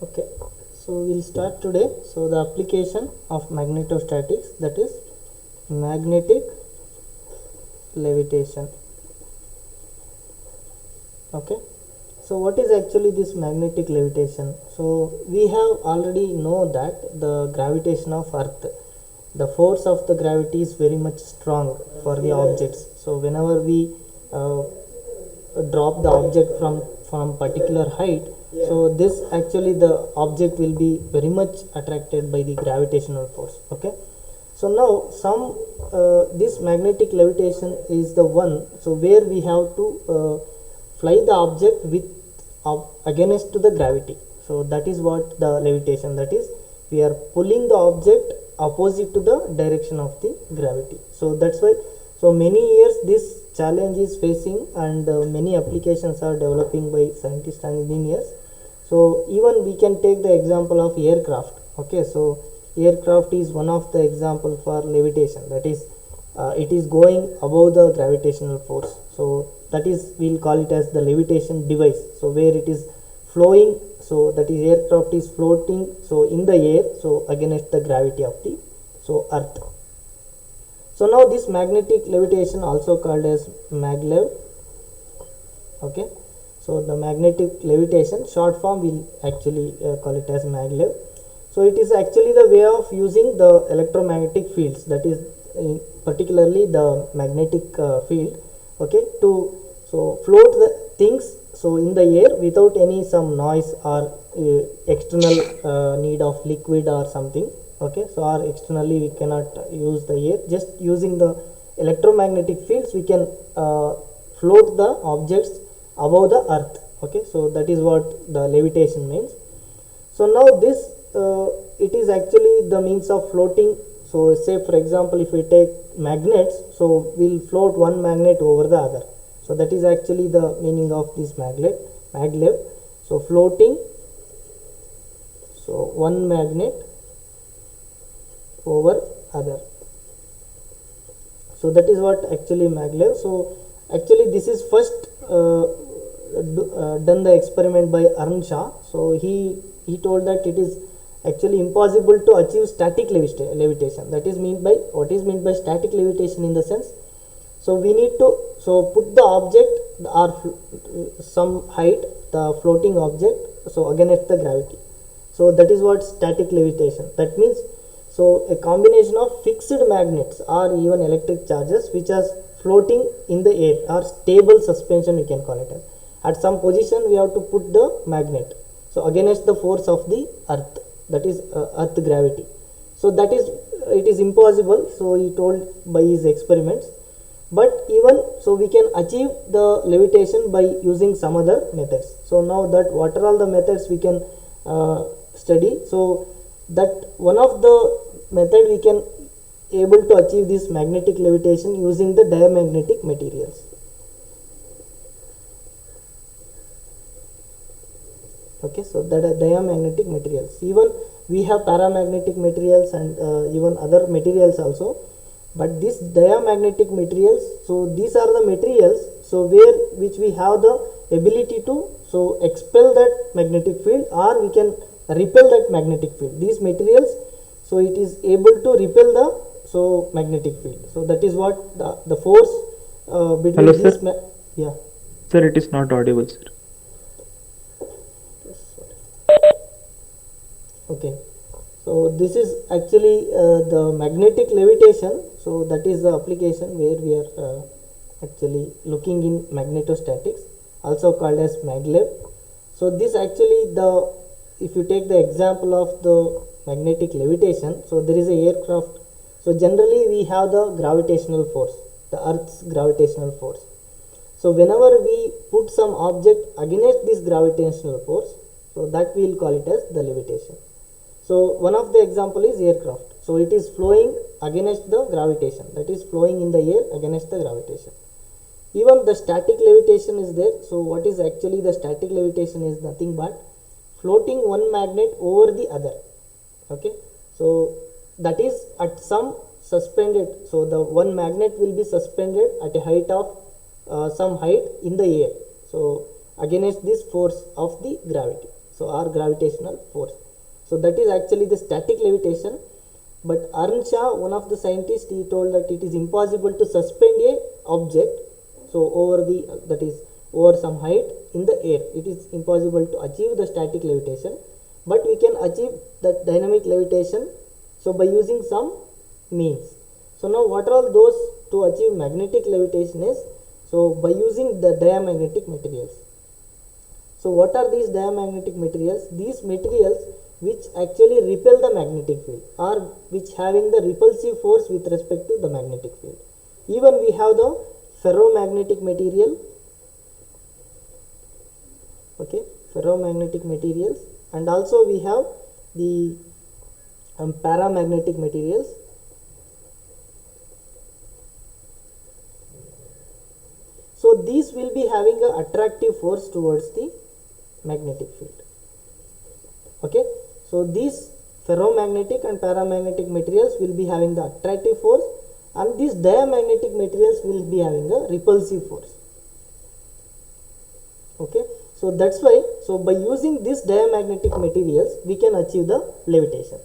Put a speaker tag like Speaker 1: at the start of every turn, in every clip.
Speaker 1: Okay, so we'll start today. So the application of magnetostatics, that is magnetic levitation. Okay, so what is actually this magnetic levitation? So we have already know that the gravitation of earth, the force of the gravity is very much strong for the objects. So whenever we drop the object from particular height, so this actually the object will be very much attracted by the gravitational force. Okay, so now this magnetic levitation is the one, so where we have to fly the object with against to the gravity. So that is what the levitation, that is we are pulling the object opposite to the direction of the gravity. So that's why so many years this challenge is facing, and many applications are developing by scientists and engineers. So even we can take the example of aircraft. Okay, so aircraft is one of the example for levitation, that is it is going above the gravitational force. So that is we'll call it as the levitation device. So where it is flowing, so that is aircraft is floating so in the air, so against the gravity of the earth. So now this magnetic levitation also called as maglev. Okay, so the magnetic levitation short form will actually call it as maglev. So it is actually the way of using the electromagnetic fields, that is particularly the magnetic field, okay, to so float the things so in the air without any some noise or external need of liquid or something. Okay, so or externally we cannot use the air, just using the electromagnetic fields we can float the objects above the earth. Okay, so that is what the levitation means. So now this it is actually the means of floating. So say for example if we take magnets, so we'll float one magnet over the other. So that is actually the meaning of this maglev. So floating so one magnet over other. So that is what actually maglev. So actually this is first done the experiment by Earnshaw. So he told that it is actually impossible to achieve static levitation. That is what is meant by static levitation in the sense, so we need to so put the object or some height, the floating object, so against the gravity. So that is what static levitation. That means so a combination of fixed magnets or even electric charges which are floating in the air, or stable suspension we can call it as. At some position we have to put the magnet so against the force of the earth, that is earth gravity. So that is it is impossible, so he told by his experiments. But even so we can achieve the levitation by using some other methods. So now that what are all the methods we can study, so that one of the method we can able to achieve this magnetic levitation using the diamagnetic materials. Okay, so that are diamagnetic materials. Even we have paramagnetic materials and even other materials also, but these diamagnetic materials, so these are the materials so which we have the ability to so expel that magnetic field, or we can repel that magnetic field. These materials, so it is able to repel the so magnetic field. So that is what the force between
Speaker 2: Hello,
Speaker 1: this
Speaker 2: sir.
Speaker 1: yeah.
Speaker 2: Sir, it is not audible, sir.
Speaker 1: Okay, so this is actually the magnetic levitation. So that is the application where we are actually looking in magnetostatics, also called as maglev. So this actually the, if you take the example of the magnetic levitation, so there is a aircraft. So generally we have the gravitational force, the earth's gravitational force. So whenever we put some object against this gravitational force, so that we will call it as the levitation. So one of the example is aircraft. So it is flowing against the gravitation, that is flowing in the air against the gravitation. Even the static levitation is there. So what is actually the static levitation is nothing but floating one magnet over the other. Okay, so that is at some suspended, so the one magnet will be suspended at a height of some height in the air, so against this force of the gravity. so or gravitational force. So that is actually the static levitation. But Earnshaw, one of the scientists, he told that it is impossible to suspend a object, so over the that is over some height in the air. It is impossible to achieve the static levitation, but we can achieve that dynamic levitation, so by using some means. So now what are all those to achieve magnetic levitation is, so by using the diamagnetic materials. So what are these diamagnetic materials? These materials which actually repel the magnetic field, or which having the repulsive force with respect to the magnetic field. Even we have the ferromagnetic material, okay, ferromagnetic materials, and also we have the paramagnetic materials. So these will be having an attractive force towards the magnetic field. Okay, so these ferromagnetic and paramagnetic materials will be having the attractive force, and these diamagnetic materials will be having a repulsive force. Okay, so that's why, so by using these diamagnetic materials we can achieve the levitation.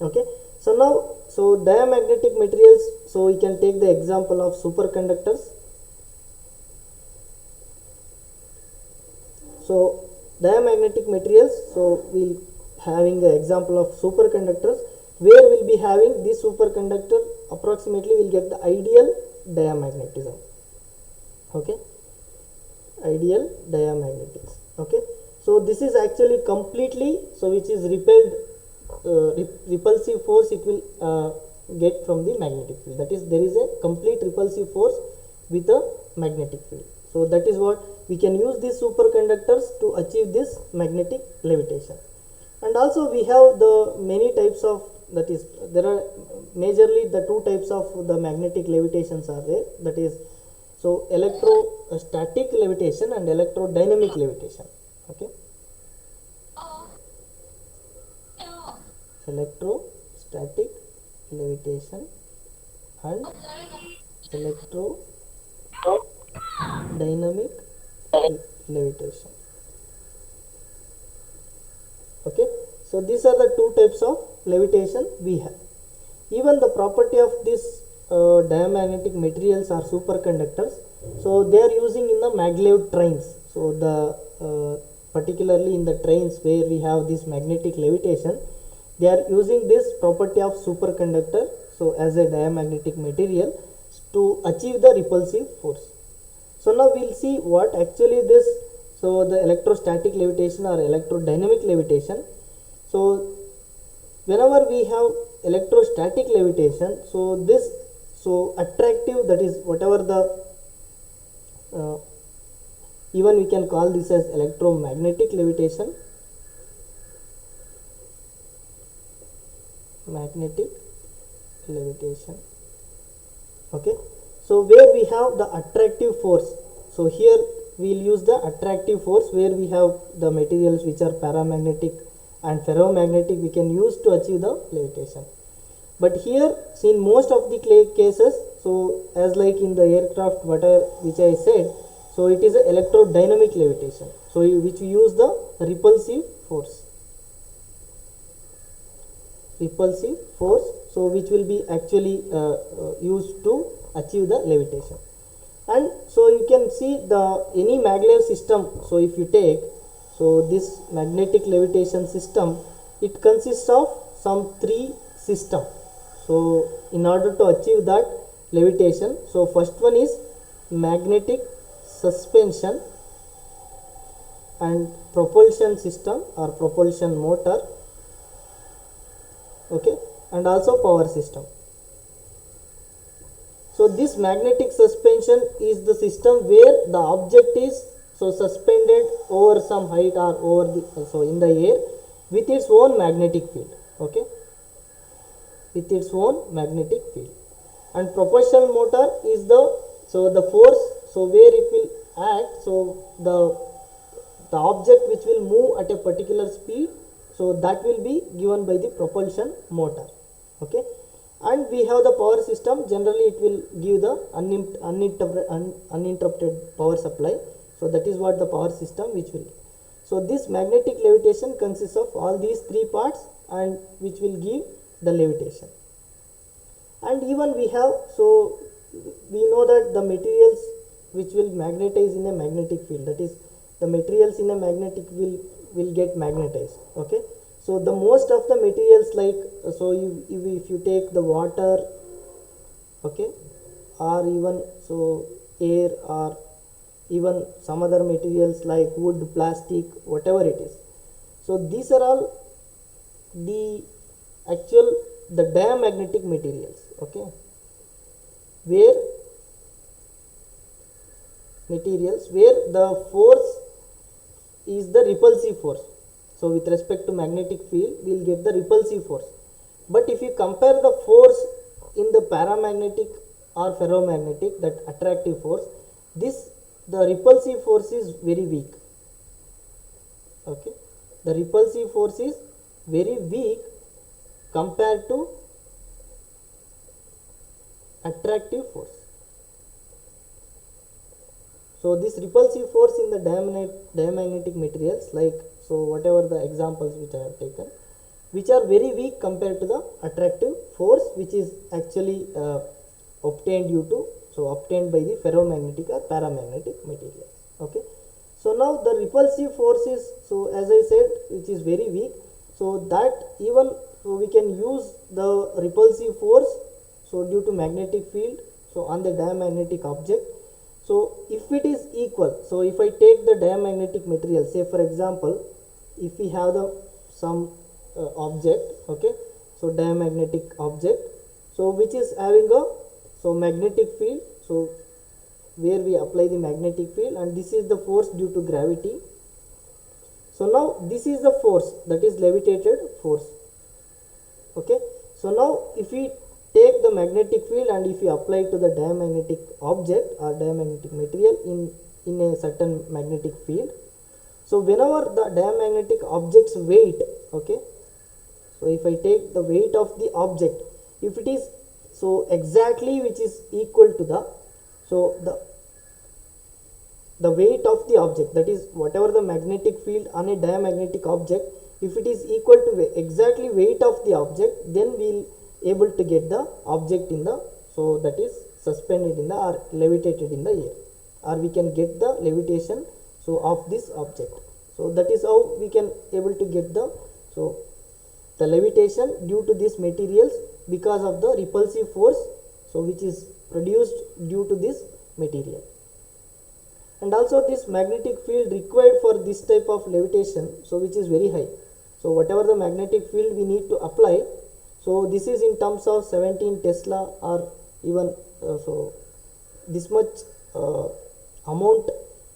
Speaker 1: Okay, so now, so diamagnetic materials, so we can take the example of superconductors. So diamagnetic materials, so we'll having the example of superconductors, where we'll be having this superconductor approximately will get the ideal diamagnetism. Okay, ideal diamagnetics. Okay, so this is actually completely, so which is repelled, repulsive force it will get from the magnetic field. That is, there is a complete repulsive force with a magnetic field. So that is what we can use these superconductors to achieve this magnetic levitation. And also we have the many types of, that is, there are majorly the two types of the magnetic levitations are there, that is, so electrostatic levitation and electrodynamic levitation. Okay, electrostatic levitation and electrodynamic levitation. Okay, so these are the two types of levitation we have. Even the property of this diamagnetic materials are superconductors, so they are using in the maglev trains. So the particularly in the trains where we have this magnetic levitation, they are using this property of superconductor, so as a diamagnetic material, to achieve the repulsive force. So now we'll see what actually this, so the electrostatic levitation or electrodynamic levitation. So whenever we have electrostatic levitation, so this, so attractive, that is whatever the even we can call this as electromagnetic levitation, magnetic levitation. Okay, so where we have the attractive force, so here we will use the attractive force where we have the materials which are paramagnetic and ferromagnetic we can use to achieve the levitation. But here, see, in most of the cases, so as like in the aircraft whatever which I said, so it is a electrodynamic levitation, so which we use the repulsive force, so which will be actually used to achieve the levitation. And so you can see the any maglev system, so if you take, so this magnetic levitation system, it consists of some three system. So in order to achieve that levitation, so first one is magnetic suspension and propulsion system or propulsion motor. Okay, and also power system. So this magnetic suspension is the system where the object is so suspended over some height or over the, so in the air with its own magnetic field. Okay, with its own magnetic field. And propulsion motor is the, so the force, so where it will act, so the object which will move at a particular speed, so that will be given by the propulsion motor. Okay, and we have the power system, generally it will give the uninterrupted power supply, so that is what the power system which will. So this magnetic levitation consists of all these three parts, and which will give the levitation. And even we have, so we know that the materials which will magnetize in a magnetic field, that is the materials in a magnetic will get magnetized. Okay, so the most of the materials, like, so if you take the water, okay, or even so air, or even some other materials like wood, plastic, whatever it is, so these are all the the diamagnetic materials. Okay, where the force is the repulsive force. So with respect to magnetic field, we will get the repulsive force. But if you compare the force in the paramagnetic or ferromagnetic, that attractive force, the repulsive force is very weak. Okay, the repulsive force is very weak compared to attractive force. So this repulsive force in the diamagnetic materials, like, so whatever the examples which I have taken, which are very weak compared to the attractive force, which is actually obtained by the ferromagnetic or paramagnetic materials. Okay, so now the repulsive force is, so as I said, which is very weak, so that even, so we can use the repulsive force, so due to magnetic field, so on the diamagnetic object. So if it is equal, so if I take the diamagnetic material, say for example, if we have some object, okay, so diamagnetic object, so which is having a magnetic field, so where we apply the magnetic field, and this is the force due to gravity. So now this is the force, that is levitated force. Okay, so now if we take the magnetic field and if you apply to the diamagnetic object or diamagnetic material in a certain magnetic field, so whenever the diamagnetic object's weight, okay, so if I take the weight of the object, if it is so exactly which is equal to the weight of the object, that is whatever the magnetic field on a diamagnetic object, if it is equal to exactly weight of the object, then we will able to get the object in the, so that is suspended in the or levitated in the air, or we can get the levitation so of this object. So that is how we can able to get the levitation due to these materials, because of the repulsive force, so which is produced due to this material. And also this magnetic field required for this type of levitation, so which is very high. So whatever the magnetic field we need to apply, so this is in terms of 17 Tesla, or even so this much amount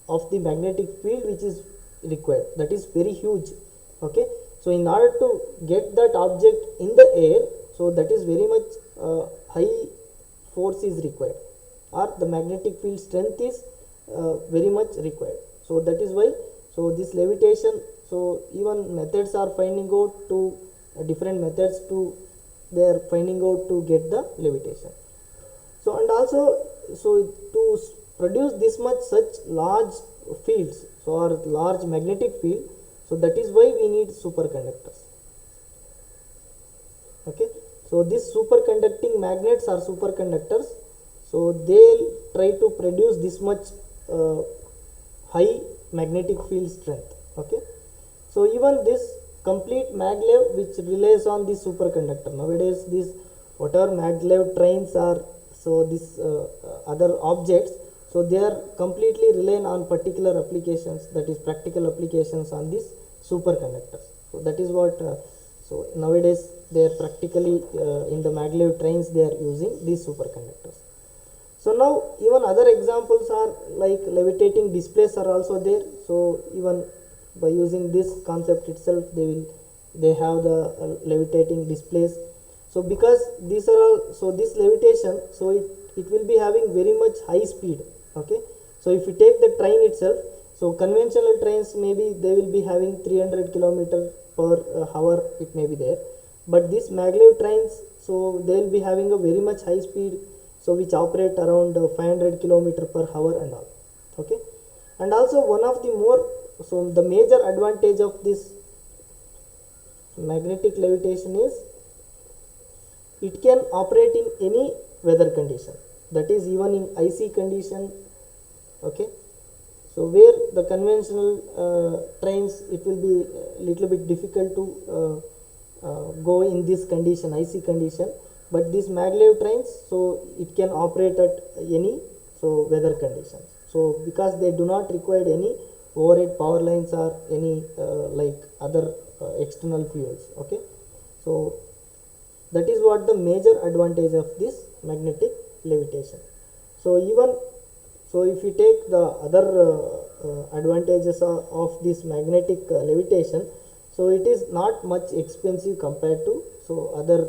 Speaker 1: of the magnetic field which is required, that is very huge. Okay, so in order to get that object in the air, so that is very much high force is required, or the magnetic field strength is very much required. So that is why, so this levitation, so even methods are finding out to different methods to they are finding out to get the levitation. So and also, so to produce this much such large fields, so or large magnetic field, so that is why we need superconductors. Okay, so these superconducting magnets or superconductors, so they'll try to produce this much high magnetic field strength. Okay, so even this complete maglev which relies on this superconductor, nowadays this whatever maglev trains are, so this other objects, so they are completely relying on particular applications, that is practical applications on this superconductors. So that is what so nowadays they are practically in the maglev trains they are using these superconductors. So now even other examples are like levitating displays are also there. So even by using this concept itself, they have the levitating displays. So because these are all, so this levitation, so it will be having very much high speed. Okay, so if you take the train itself, so conventional trains maybe they will be having 300 km per hour, it may be there, but these maglev trains, so they will be having a very much high speed, so which operate around 500 km per hour and all. Okay, And also one of the more, so the major advantage of this magnetic levitation is it can operate in any weather condition, that is even in icy condition. Okay, so where the conventional trains, it will be little bit difficult to go in this condition, icy condition, but these maglev trains, so it can operate at any so weather conditions. So because they do not require any overhead power lines or any like other external fuels. Okay, so that is what the major advantage of this magnetic levitation. So even so, if you take the other advantages of this magnetic levitation, so it is not much expensive compared to so other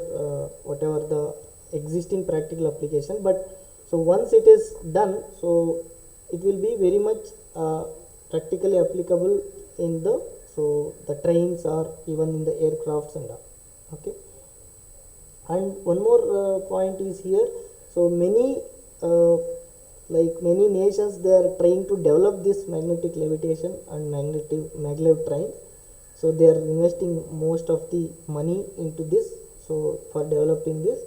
Speaker 1: whatever the existing practical application. But so once it is done, so it will be very much practically applicable in the so the trains or even in the aircrafts and all. Okay, and one more point is here. So many like many nations, they are trying to develop this magnetic levitation and maglev trains. So they are investing most of the money into this, so for developing this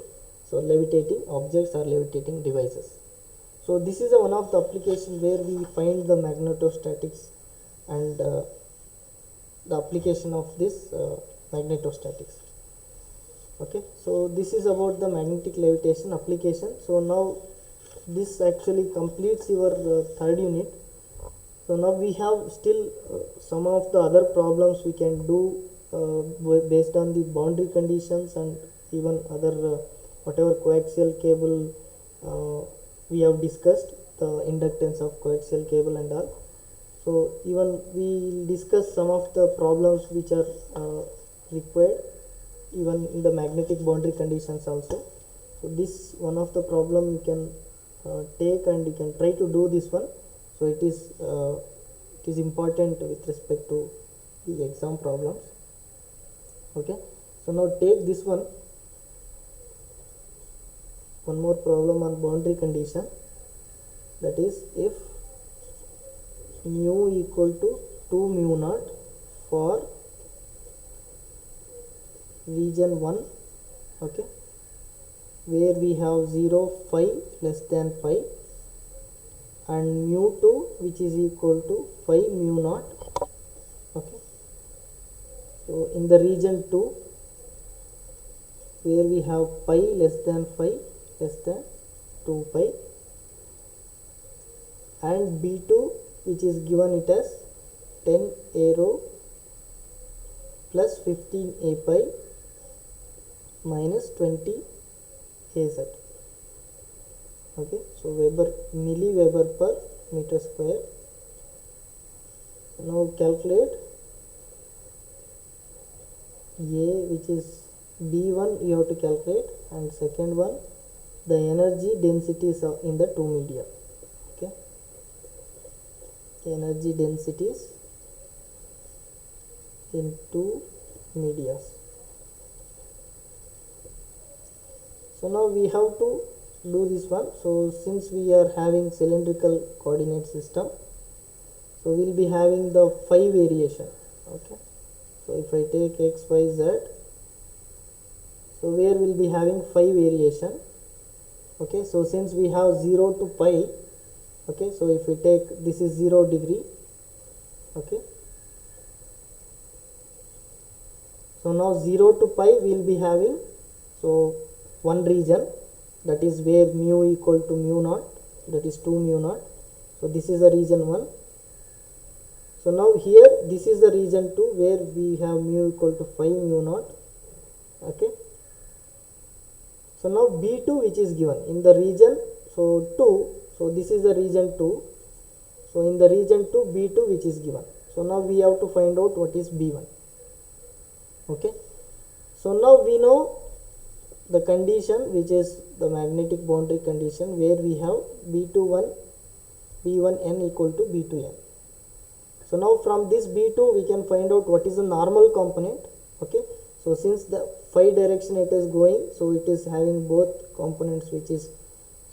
Speaker 1: so levitating objects or levitating devices. So this is one of the applications where we find the magnetostatics and the application of this magnetostatics. Okay, so this is about the magnetic levitation application. So now this actually completes your third unit. So now we have still some of the other problems we can do based on the boundary conditions and even other whatever coaxial cable we have discussed, the inductance of coaxial cable and all. So even we will discuss some of the problems which are required even in the magnetic boundary conditions also. So this one of the problem you can take and you can try to do this one. So it is important with respect to the exam problems. Okay, so now take this one more problem on boundary condition, that is if mu equal to 2 mu naught for region 1. Okay, where we have 0 phi less than phi and mu 2 which is equal to phi mu naught. Okay, so in the region 2 where we have pi less than phi less than 2 pi and B2 which is given it as 10 a rho plus 15 a pi minus 20 az. Okay, so Weber, milliweber per meter square. Now calculate A, which is B1 you have to calculate, and second one the energy densities in the two media. Okay, energy densities in two medias. So now we have to do this one. So since we are having cylindrical coordinate system, so we will be having the phi variation. Okay, so if I take x, y, z, so where we will be having phi variation. Okay, so since we have 0 to pi, okay, so if we take this is 0 degree. Okay, so now 0 to pi we will be having so one region, that is where mu equal to mu naught, that is 2 mu naught. So this is the region 1. So now here this is the region 2 where we have mu equal to 5 mu naught. Okay, so now B2 which is given in the region so 2, so this is the region 2, so in the region 2 B2 which is given. So now we have to find out what is B1. Okay, so now we know the condition which is the magnetic boundary condition where we have B21 B1n equal to B2n. So now from this B2 we can find out what is the normal component. Okay, so since the phi direction it is going, so it is having both components, which is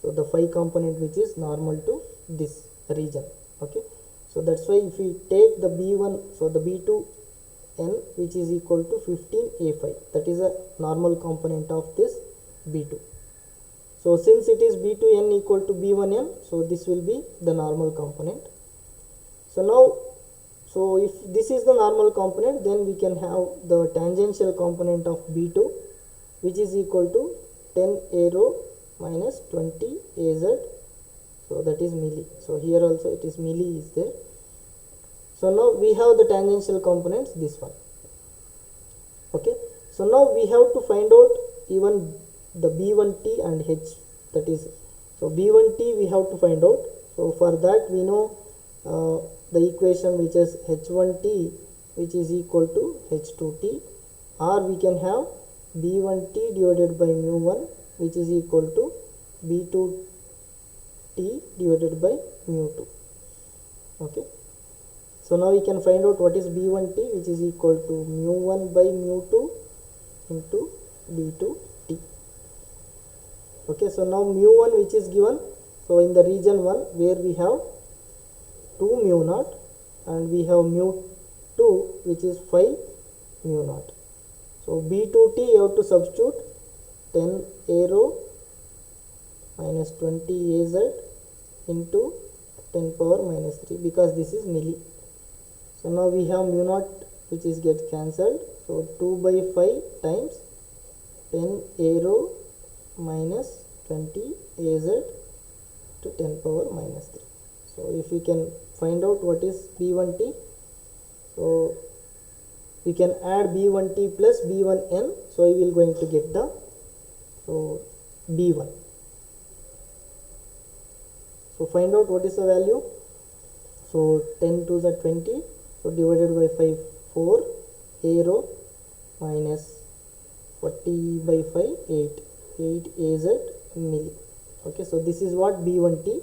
Speaker 1: so the phi component which is normal to this region. Okay, So that's why if we take the b1, so the b2n which is equal to 15a5, that is a normal component of this b2. So since it is b2n equal to b1n, so this will be the normal component. So now, so if this is the normal component, then we can have the tangential component of b2 which is equal to 10 a rho minus 20 az, so that is milli. So here also it is milli is there. So now we have the tangential components, this one. Okay, so now we have to find out even the b1t and h, that is, so b1t we have to find out. So for that we know the equation which is h1t which is equal to h2t, or we can have b1t divided by mu1 which is equal to b2t divided by mu2. Okay, so now we can find out what is b1t, which is equal to mu1 by mu2 into b2t. Okay, so now mu1 which is given, so in the region 1 where we have 2 mu naught and we have mu2 which is 5 mu naught. So b2t you have to substitute 10 a rho minus 20 az into 10 power minus 3, because this is milli. So now we have mu naught which is get cancelled, so 2 by 5 times 10 a rho minus 20 az to 10 power minus 3. So if we can find out what is b1t, so we can add b1t plus b1n, so we will going to get the b1. So find out what is the value. So 10 to the 20, so divided by 5, 4 a rho minus 40 by 5, 8 az milli. Okay, so this is what b1t.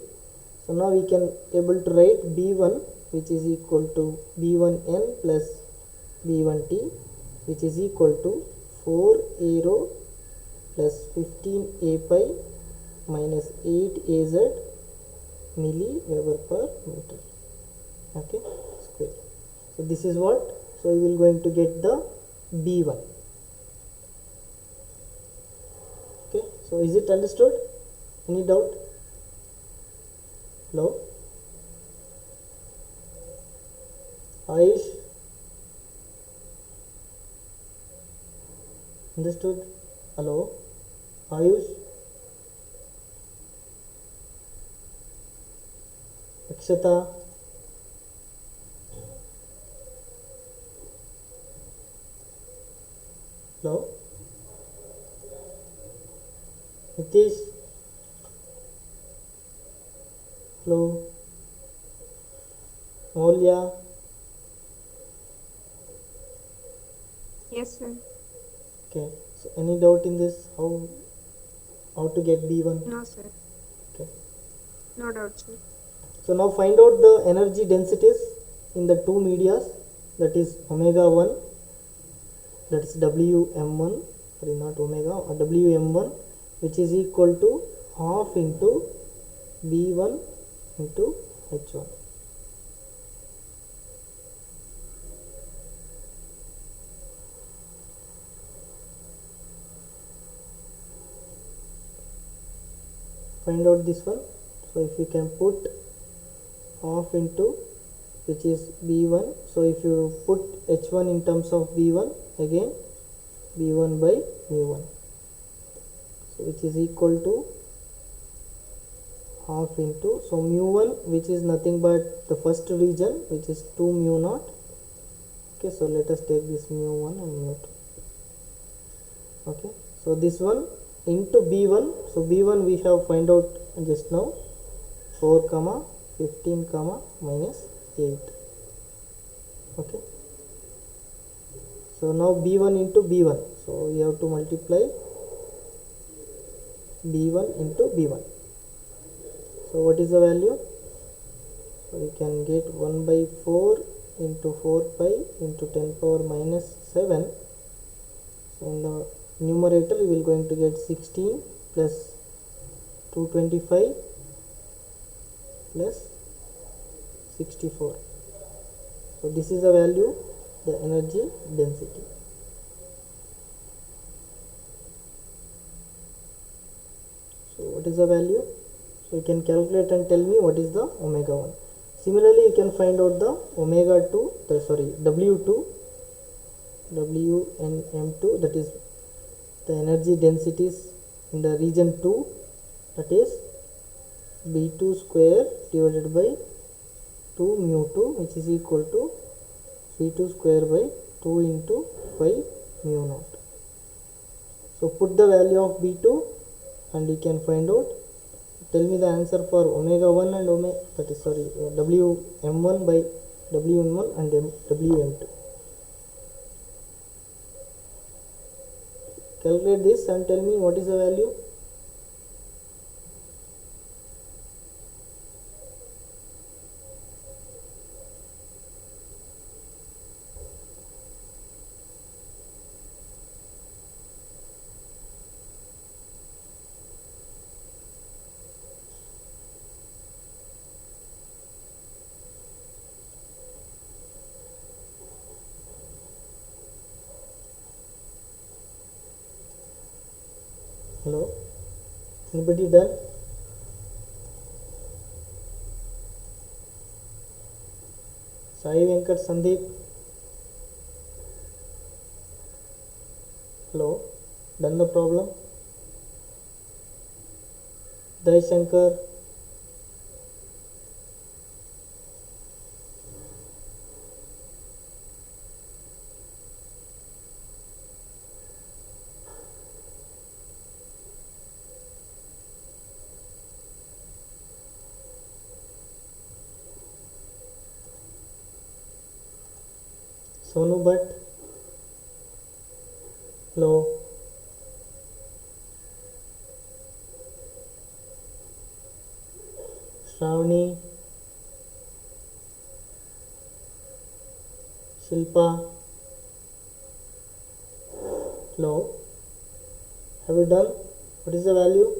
Speaker 1: So now we can able to write b1 which is equal to b1n plus b1t which is equal to 4 a rho plus 15 a pi minus 8 az milli Weber per meter. Okay, square. So this is what, so we will going to get the b1. Okay, so is it understood? Any doubt? Hello, Aish, understood? Hello, Ayush, Akshata, hello, Nitish, hello, Maulya.
Speaker 3: Yes, sir.
Speaker 1: Okay, so any doubt in this, how to get b1?
Speaker 3: No, sir.
Speaker 1: Okay,
Speaker 3: No doubt, sir.
Speaker 1: so now find out the energy densities in the two medias, that is omega 1, that is wm1, sorry not omega, wm1 which is equal to half into b1 into h1. Find out this one. So if you can put half into which is b1, so if you put h1 in terms of b1, again b1 by mu1, so which is equal to half into, so mu1 which is nothing but the first region which is 2 mu naught. Okay, so let us take this mu1 and mu2. Okay, so this one into b1, so b1 we have find out just now, 4 comma 15 comma minus 8. Okay, so now b1 into b1, so we have to multiply b1 into b1. So what is the value? So we can get 1 by 4 into 4 pi into 10 power minus 7. So in the numerator we will going to get 16 plus 225 plus 64. So this is the value, the energy density. So what is the value? So you can calculate and tell me what is the omega 1. Similarly, you can find out the omega 2, W2, WNM2, that is the energy densities in the region 2, that is B2 square divided by 2 mu 2, which is equal to V2 square by 2 into 5 mu naught. So put the value of B2 and you can find out. Tell me the answer for omega 1 and WM1 by WM1 and WM2. Calculate this and tell me what is the value. Hello? Anybody done? Sai Venkat Sandeep? Hello? Done the problem? Dai Shankar? Sonu Bhatt? Hello? Shravani? Shilpa? Hello? Have you done? What is the value?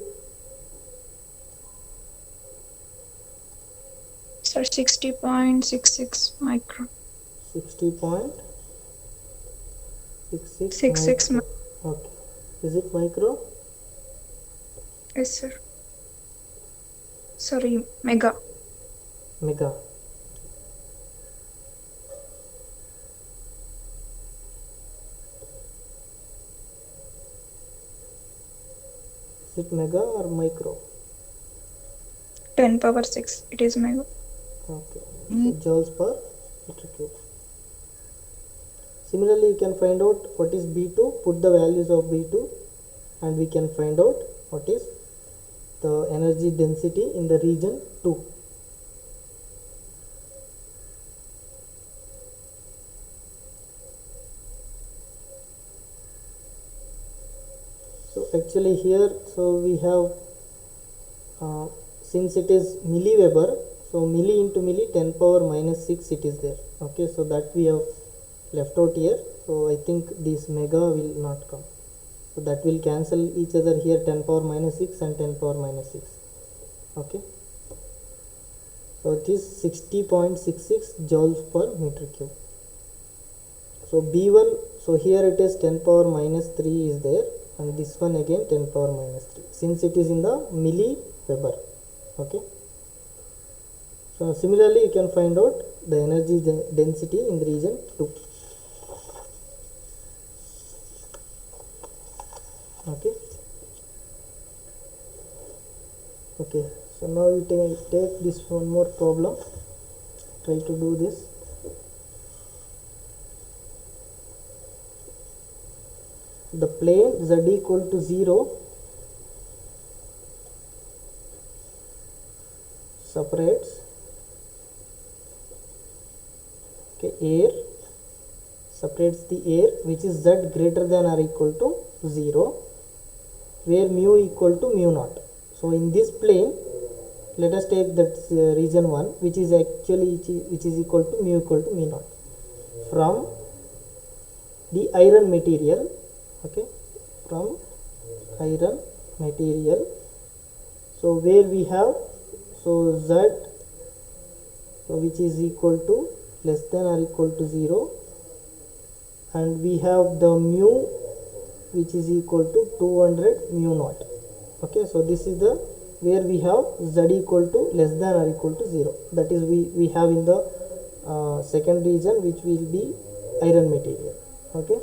Speaker 3: Sir, 60.66 micro.
Speaker 1: 60.66
Speaker 3: 66
Speaker 1: micro. Okay. Is it micro?
Speaker 3: Yes, sir. Sorry, mega.
Speaker 1: Mega. Is it mega or micro?
Speaker 3: 10 power 6. It is mega.
Speaker 1: Okay. So joules per meter cube. Similarly, you can find out what is B2. Put the values of B2 and we can find out what is the energy density in the region 2. So actually here, so we have since it is milliweber, so milli into milli 10 power minus 6 it is there. Okay, so that we have left out here. So I think this mega will not come. So that will cancel each other here, 10 power minus 6 and 10 power minus 6. Okay. So it is 60.66 joules per meter cube. So B1, so here it is 10 power minus 3 is there, and this one again 10 power minus 3, since it is in the milliweber. Okay. So similarly, you can find out the energy density in the region 2. Okay. Okay. So now you take this one more problem. Try to do this. The plane z equal to 0 separates air, separates the air which is z greater than or equal to 0, where mu equal to mu naught. So in this plane, let us take that region 1, which is actually which is equal to mu naught, from the iron material. Okay, from iron material. So where we have, so z so which is equal to less than or equal to 0, and we have the mu which is equal to 200 mu naught. Okay, so this is the where we have z equal to less than or equal to 0, that is we have in the second region, which will be iron material. Okay,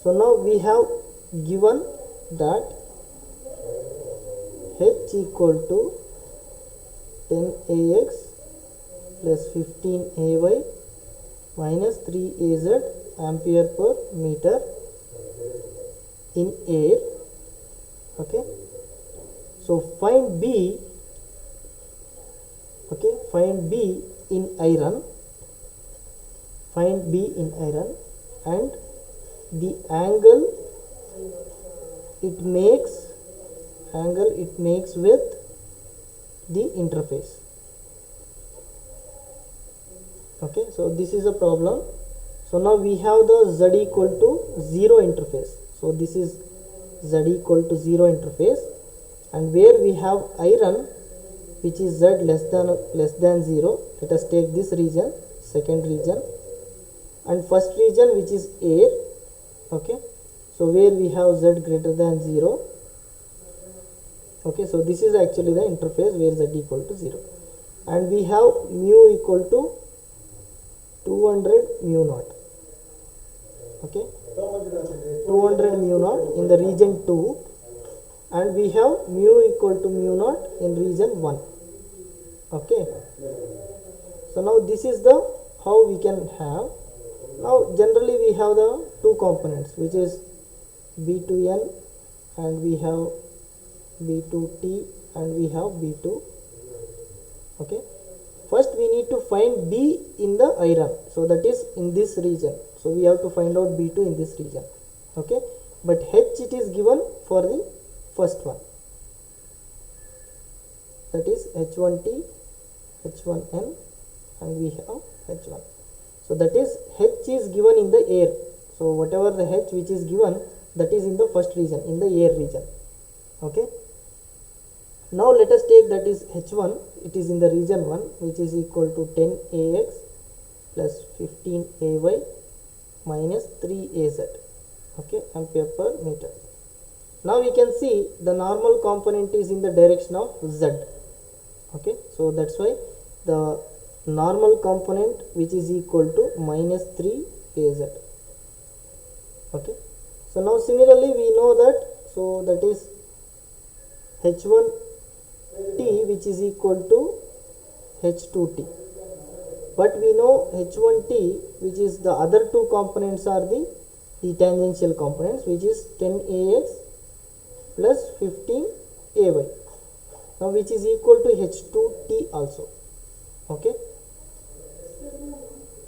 Speaker 1: so now we have given that H equal to 10 AX plus 15 AY minus 3 AZ ampere per meter in air. Okay, so find B. Okay, find B in iron, find B in iron, and the angle it makes with the interface. Okay, so this is a problem. So now we have the z equal to 0 interface, so this is z equal to 0 interface, and where we have iron which is z less than 0, let us take this region, second region, and first region which is air. Okay, so where we have z greater than 0. Okay, so this is actually the interface where z equal to 0, and we have mu equal to 200 mu naught. Okay, 200 mu naught in the region 2, and we have mu equal to mu naught in region 1. Okay, so now this is the how we can have. Now generally we have the two components, which is B2n, and we have B2t, and we have B2. Okay, first we need to find B in the iron, so that is in this region, so we have to find out B2 in this region. Okay, but H it is given for the first one, that is H1t, H1n, and we have H1. So that is H is given in the air, so whatever the H which is given, that is in the first region, in the air region. Okay, now let us take that is H1, it is in the region 1, which is equal to 10 AX plus 15 AY minus 3 AZ. Okay, ampere per meter. Now we can see the normal component is in the direction of Z. Okay, so that's why the normal component which is equal to minus 3 AZ. Okay, so now similarly we know that, so that is H1t which is equal to H2t, but we know H1t, which is the other two components are the tangential components, which is 10 AX plus 15 AY, now which is equal to H2t also. Okay,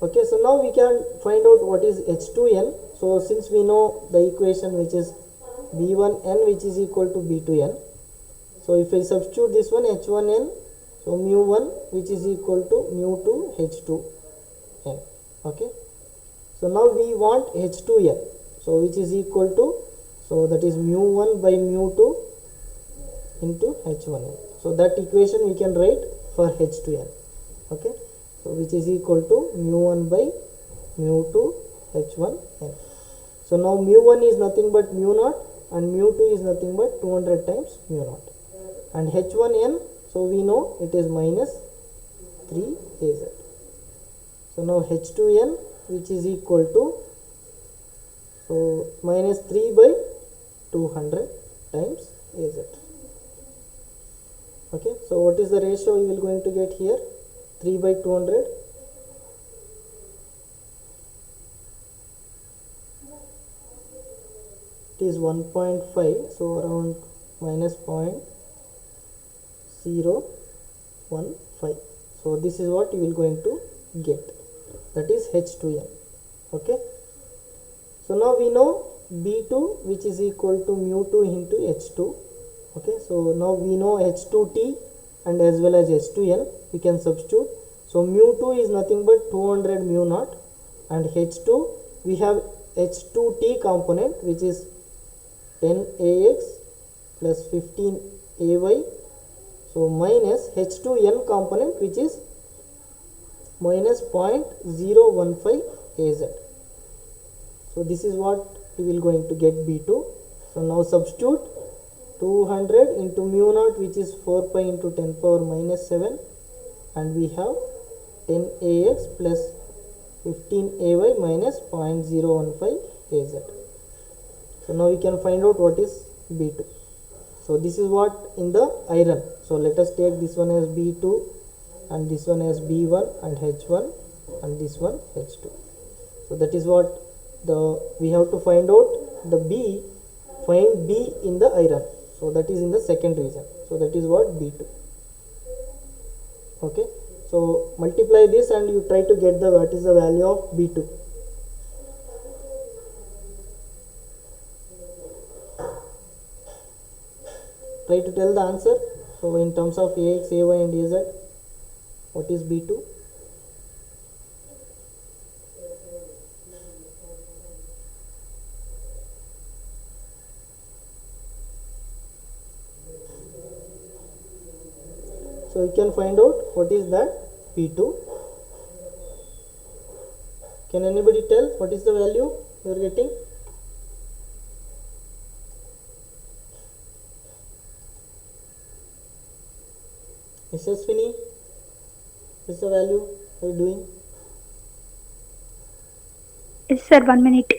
Speaker 1: okay, so now we can find out what is H2n. So since we know the equation which is B1n which is equal to B2n, so if I substitute this one H1n, so mu1 which is equal to mu2 H2n. Okay, so now we want H2n, so which is equal to, so that is mu1 by mu2 into H1n. So that equation we can write for H2n. Okay, so which is equal to mu1 by mu2 H1n. So now mu1 is nothing but mu naught, and mu2 is nothing but 200 times mu naught, and H1n, so we know it is minus 3 AZ. So now H2n which is equal to, so minus 3 by 200 times AZ. Okay, so what is the ratio we will going to get here? 3 by 200. It is 1.5, so around minus 0.015. So this is what you will going to get, that is H2n. Okay, so now we know B2 which is equal to mu2 into H2. Okay, so now we know H2t and as well as H2n, we can substitute. So mu2 is nothing but 200 mu naught, and H2 we have H2t component which is 10 AX plus 15 AY, so minus H2n component which is minus 0.015 AZ. So this is what we will going to get B2. So now substitute 200 into mu naught, which is 4 pi into 10 power minus 7, and we have 10 AX plus 15 AY minus 0.015 AZ. So now we can find out what is B2. So this is what in the iron. So let us take this one as B2 and this one as B1 and H1 and this one H2. So that is what we have to find out the B. Find B in the iron. So that is in the second region. So that is what B2. Okay. So multiply this and you try to get the what is the value of B2. Try to tell the answer. So in terms of AX, AY and AZ, what is B2? So you can find out what is that P2. Can anybody tell what is the value you are getting? Mrs. Finney, what is the value you are doing?
Speaker 4: Yes, sir. 1 minute.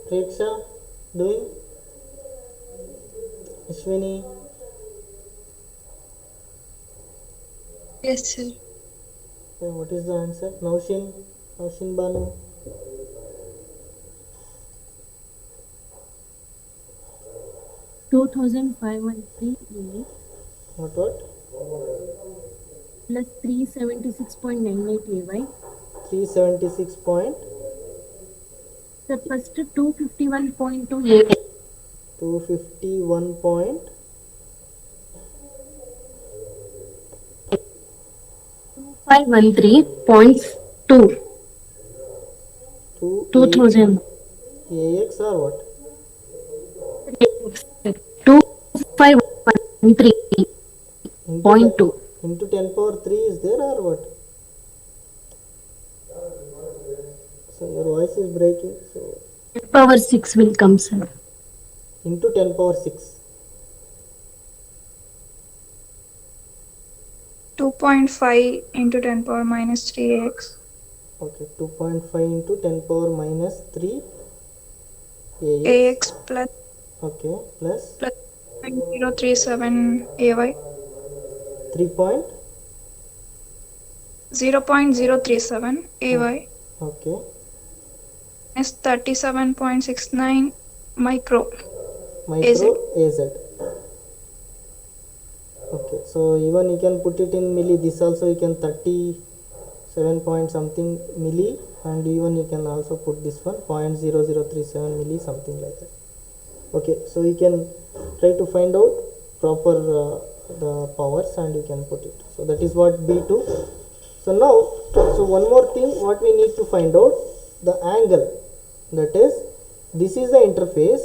Speaker 1: Preksha doing? Ashwini?
Speaker 3: Yes, sir.
Speaker 1: Okay, what is the answer? Naushin Banu?
Speaker 5: $2,513
Speaker 1: What?
Speaker 5: plus 376.98 AY.
Speaker 1: 376 point
Speaker 5: The first 251.2 AY.
Speaker 1: 251 point
Speaker 5: 513.2
Speaker 1: 2
Speaker 5: 2000.
Speaker 1: AX or what?
Speaker 5: 2513.2.
Speaker 1: Into 10 power 3 is there or what? So your voice is breaking. So
Speaker 5: Power 6 will come, sir.
Speaker 1: into 10 power 6.
Speaker 3: 2.5 into 10 power minus 3x.
Speaker 1: Okay, 2.5 into 10 power minus 3
Speaker 3: AX plus
Speaker 1: Okay, plus
Speaker 3: 0.037 AY.
Speaker 1: 3 point.
Speaker 3: 0.037 AY
Speaker 1: Okay,
Speaker 3: is 37.69 micro.
Speaker 1: micro AZ. Okay, so even you can put it in milli. This also you can 37 point something milli, and even you can also put this one 0.0037 milli, something like that. Okay, so you can try to find out proper the powers and you can put it. So that is what B2. So now, so one more thing what we need to find out, the angle, that is this is the interface.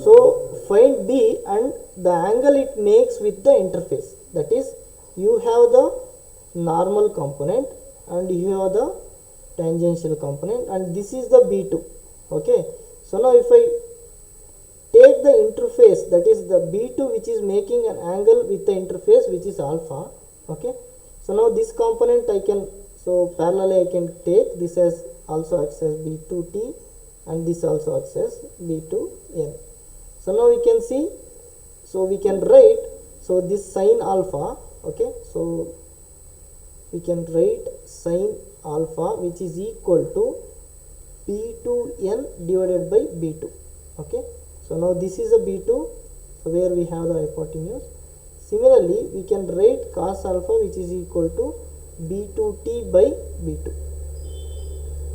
Speaker 1: So find B and the angle it makes with the interface, that is you have the normal component and you have the tangential component, and this is the B2. Okay, so now if I take the interface, that is the B2 which is making an angle with the interface which is alpha. Okay, so now this component I can, so parallelly I can take this as also acts as B2T and this also acts as B2N. So now we can see, so we can write, so this sine alpha. Okay, so we can write sine alpha which is equal to B2n divided by B2. Okay, so now this is a B2, so where we have the hypotenuse. Similarly, we can write cos alpha, which is equal to B2t by B2.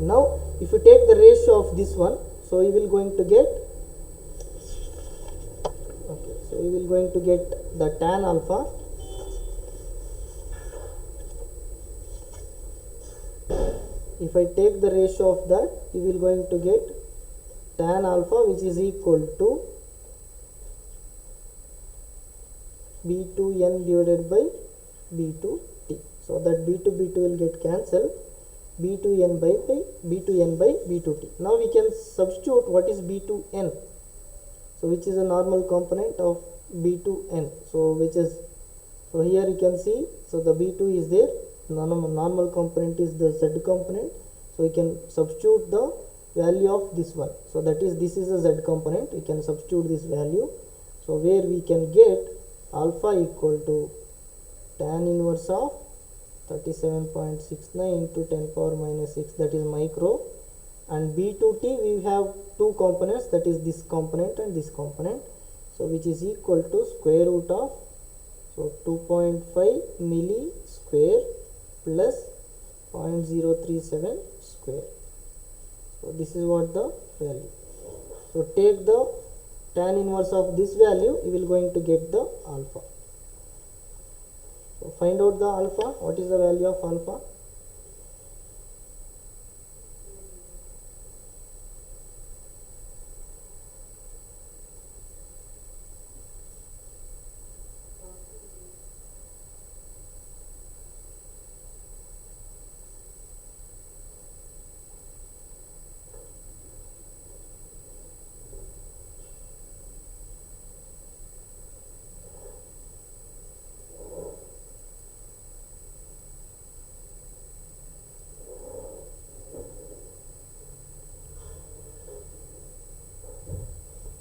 Speaker 1: Now if you take the ratio of this one, so you will going to get, okay, so you will going to get the tan alpha if I take the ratio of that, you will going to get tan alpha, which is equal to B2n divided by B2t. So that B2 will get cancelled, B2n by B2t. Now we can substitute what is B2n, so which is a normal component of B2n. So so here you can see, so the B2 is there, normal component is the z component, so we can substitute the value of this one. So that is, this is a z component, we can substitute this value, so where we can get alpha equal to tan inverse of 37.69 to 10 power minus 6, that is micro, and B2t we have two components, that is this component and this component, so which is equal to square root of, so 2.5 milli square plus 0.037 square. So this is what the value. So take the tan inverse of this value, you will going to get the alpha. So find out the alpha. What is the value of alpha?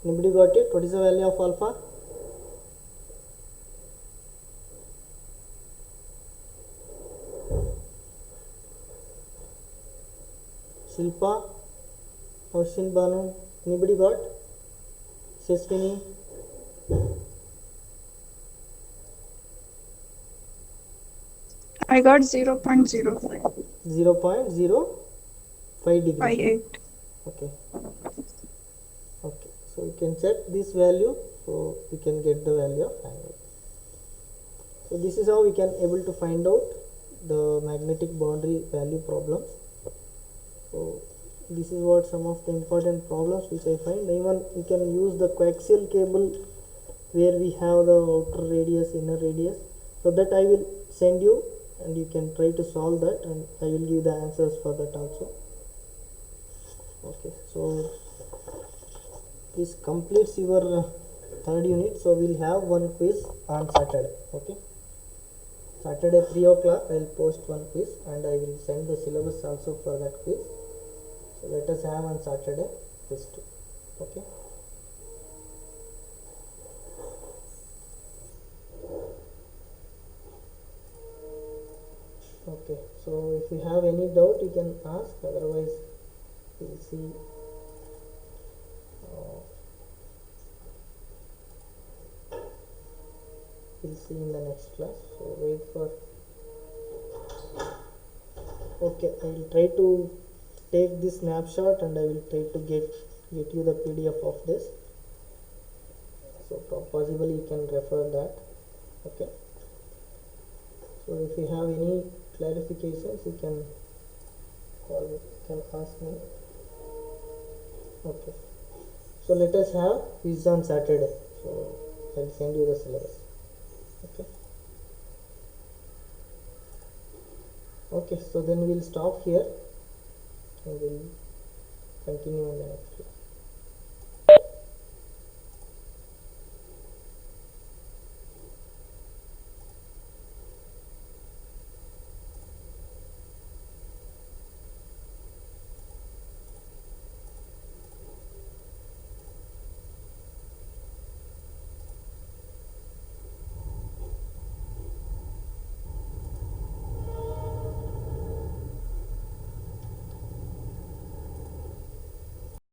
Speaker 1: Anybody got it? What is the value of alpha? Shilpa, Oshin Banu, anybody got? Shaswini?
Speaker 3: I got 0.05.
Speaker 1: 0.05 degree.
Speaker 3: 58.
Speaker 1: Okay. Okay. So we can check this value, so we can get the value of angle. So this is how we can able to find out the magnetic boundary value problems. So this is what some of the important problems which I find. Even we can use the coaxial cable where we have the outer radius, inner radius. So that I will send you, and you can try to solve that, and I will give the answers for that also. Okay, so this completes your third unit. So we'll have one quiz on Saturday. Okay, Saturday 3 o'clock I will post one quiz, and I will send the syllabus also for that quiz. So let us have on Saturday quiz 2. Okay. Okay, so if you have any doubt you can ask, otherwise we'll see in the next class. So wait for, okay, I will try to take this snapshot, and I will try to get you the PDF of this, so possibly you can refer that. Okay, so if you have any clarifications you can call me, you can ask me. Okay, so let us have quiz on Saturday, so I'll send you the syllabus. Okay. Okay, so then we'll stop here and we'll continue in the next class.